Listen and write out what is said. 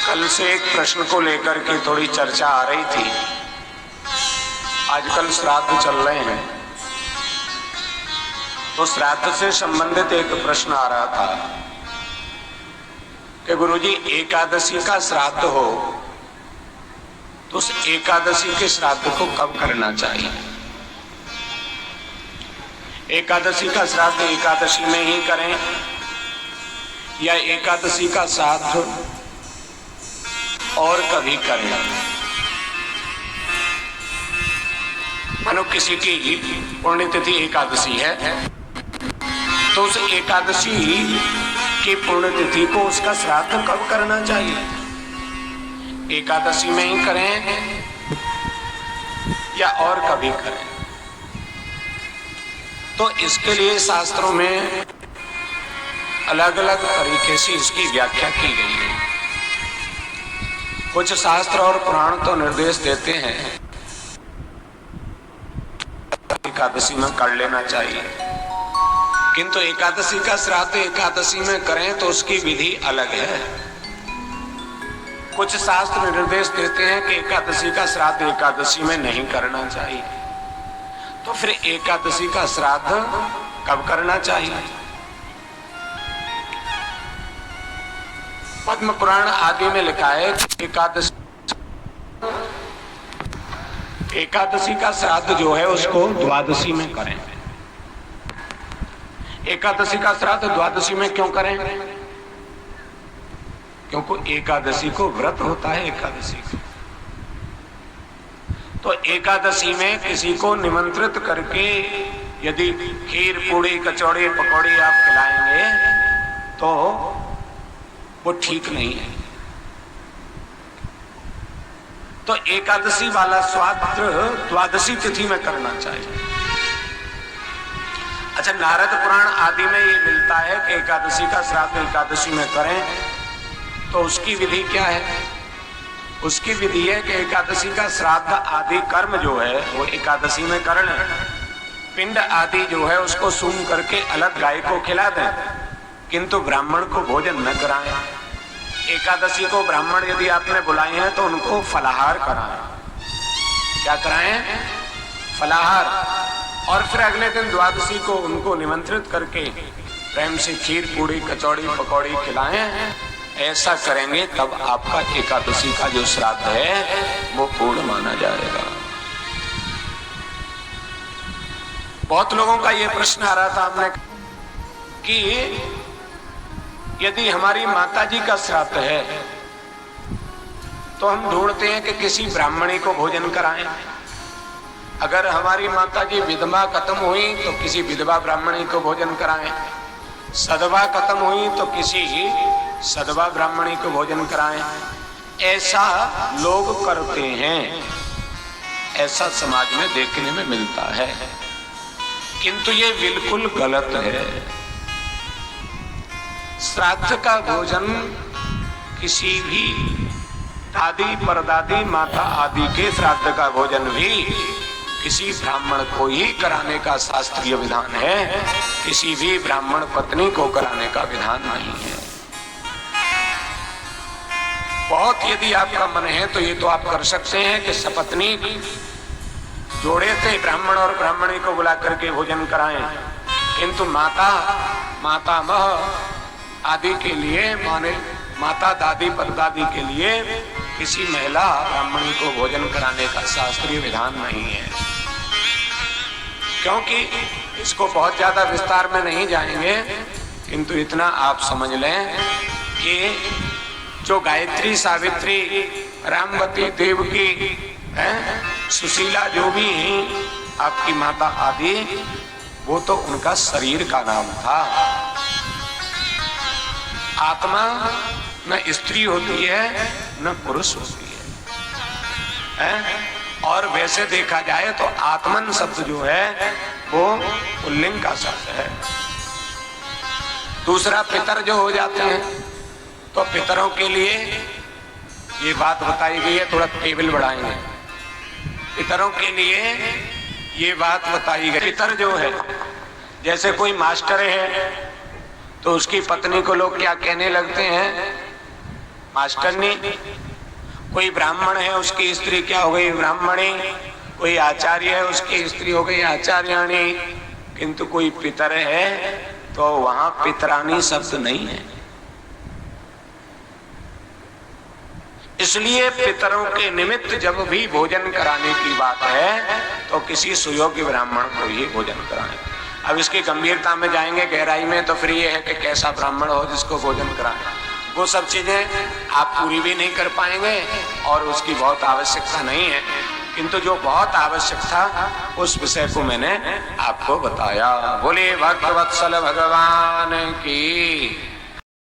कल से एक प्रश्न को लेकर के थोड़ी चर्चा आ रही थी। आजकल श्राद्ध चल रहे हैं, तो श्राद्ध से संबंधित एक प्रश्न आ रहा था कि गुरुजी एकादशी का श्राद्ध हो तो उस एकादशी के श्राद्ध को कब करना चाहिए? एकादशी का श्राद्ध एकादशी में ही करें या एकादशी का श्राद्ध और कभी करें? मानो किसी की पुण्यतिथि एकादशी है तो उस एकादशी की पुण्यतिथि को उसका श्राद्ध कब करना चाहिए? एकादशी में ही करें या और कभी करें? तो इसके लिए शास्त्रों में अलग अलग तरीके से इसकी व्याख्या की गई है। कुछ शास्त्र और पुराण तो निर्देश देते हैं एकादशी में कर लेना चाहिए, किंतु एकादशी का श्राद्ध एकादशी में करें तो उसकी विधि अलग है। कुछ शास्त्र निर्देश देते हैं कि एकादशी का श्राद्ध एकादशी में नहीं करना चाहिए, तो फिर एकादशी का श्राद्ध कब करना चाहिए? पद्म पुराण आदि में लिखा है कि एकादशी का श्राद्ध जो है उसको द्वादशी में करें। एकादशी का श्राद्ध द्वादशी में क्यों करें? क्योंकि एकादशी को व्रत होता है। एकादशी को तो एकादशी में किसी को निमंत्रित करके यदि खीर पूड़ी कचौड़ी पकौड़ी आप खिलाएंगे तो वो ठीक नहीं है। तो एकादशी वाला श्राद्ध द्वादशी तिथि में करना चाहिए। अच्छा, नारद पुराण आदि में ये मिलता है कि एकादशी का श्राद्ध एकादशी में करें, तो उसकी विधि क्या है? उसकी विधि है कि एकादशी का श्राद्ध आदि कर्म जो है वो एकादशी में कर लें। पिंड आदि जो है उसको सूंघ करके अलग गाय को खिला दें, किंतु ब्राह्मण को भोजन न कराएं। एकादशी को ब्राह्मण यदि आपने बुलाए हैं तो उनको फलाहार कराएं। क्या कराएं? फलाहार। और फिर अगले दिन द्वादशी को उनको निमंत्रित करके प्रेम से खीर पूड़ी कचौड़ी पकौड़ी खिलाएं। ऐसा करेंगे तब आपका एकादशी का जो श्राद्ध है वो पूर्ण माना जाएगा। बहुत लोगों का ये प्रश्न आ रहा था हमने कि यदि हमारी माताजी का श्राद्ध है तो हम ढूंढते हैं कि किसी ब्राह्मणी को भोजन कराएं। अगर हमारी माताजी विधवा खत्म हुई तो किसी विधवा ब्राह्मणी को भोजन कराएं। सधवा खत्म हुई तो किसी सधवा ब्राह्मणी को भोजन कराएं। ऐसा लोग करते हैं, ऐसा समाज में देखने में मिलता है, किंतु ये बिल्कुल गलत है। श्राद्ध का भोजन किसी भी दादी परदादी माता आदि के श्राद्ध का भोजन भी किसी ब्राह्मण को ही कराने का शास्त्रीय विधान है, किसी भी ब्राह्मण पत्नी को कराने का विधान नहीं है। बहुत यदि आपका मन है तो ये तो आप कर सकते हैं कि सपत्नी जोड़े से ब्राह्मण और ब्राह्मणी को बुला करके भोजन कराएं, किंतु मातामह आदि के लिए माने माता दादी परदादी के लिए किसी महिला ब्राह्मणी को भोजन कराने का शास्त्रीय विधान नहीं है। क्योंकि इसको बहुत ज्यादा विस्तार में नहीं जाएंगे, किंतु इतना आप समझ लें कि जो गायत्री सावित्री रामवती देवकी सुशीला जो भी हैं आपकी माता आदि, वो तो उनका शरीर का नाम था। आत्मा न स्त्री होती है न पुरुष होती है। और वैसे देखा जाए तो आत्मन शब्द जो है वो पुल्लिंग का शब्द है। दूसरा, पितर जो हो जाते हैं तो पितरों के लिए ये बात बताई गई है, थोड़ा टेबल बढ़ाएंगे। पितरों के लिए ये बात बताई गई, पितर जो है जैसे कोई मास्टर है तो उसकी पत्नी को लोग क्या कहने लगते हैं मास्टरनी, कोई ब्राह्मण है उसकी स्त्री क्या हो गई ब्राह्मणी, कोई आचार्य है उसकी स्त्री हो गई आचार्याणी, किंतु कोई पितर है तो वहां पितरानी शब्द नहीं है। इसलिए पितरों के निमित्त जब भी भोजन कराने की बात है तो किसी सुयोग्य ब्राह्मण को ही भोजन कराएं। अब इसकी गंभीरता में जाएंगे, गहराई में, तो फिर ये है कि कैसा ब्राह्मण हो जिसको भोजन कराएं। वो सब चीजें आप पूरी भी नहीं कर पाएंगे और उसकी बहुत आवश्यकता नहीं है, किंतु जो बहुत आवश्यक था उस विषय को मैंने आपको बताया। बोले भक्तवत्सल भगवान की।